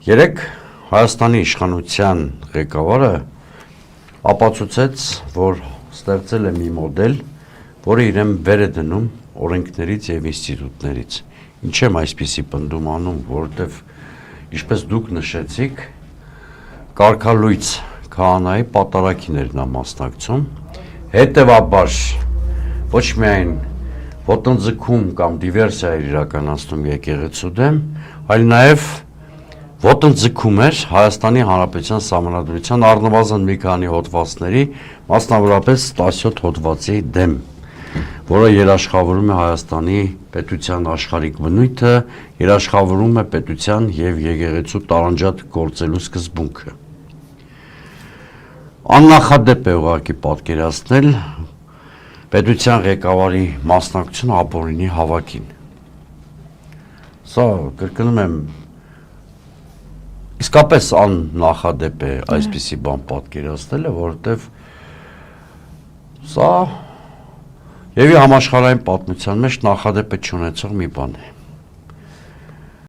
Երեք Հայաստանի իշխանության ղեկավարը ապացուցեց, որ ստեղծել է մի մոդել, որը իրեն վեր է դնում օրենքներից եւ ինստիտուտներից։ Ինչ եմ այսպիսի պնդում անում, որովհետեւ ինչպես դուք նշեցիք, կարգալույծ քահանայի պատարագիներ նա մասնակցում, հետեւաբար ոչ միայն ոտնձգում կամ դիվերսիա էր իրականացնում եկեղեցու դեմ, այլ նաեւ ոտնձգում էր Հայաստանի Հանրապետության Սահմանադրության առնվազն մի քանի հոդվածների, մասնավորապես 17 հոդվածի դեմ, որը երաշխավորում է Հայաստանի պետության աշխարհիկ բնույթը, երաշխավորում է պետության եւ եկեղեցու տարանջատ գործելու սկզբունքը։ Աննախադեպ է ուղղակի պատկերացնել պետության ղեկավարի մասնակցությունը ապօրինի հավաքին։ Սա կրկնում եմ, իսկապես աննախադեպ է այսպիսի բան պատկերացնելը, որովհետև սա եւ համաշխարհային պատմության մեջ նախադեպը չունեցող մի բան է։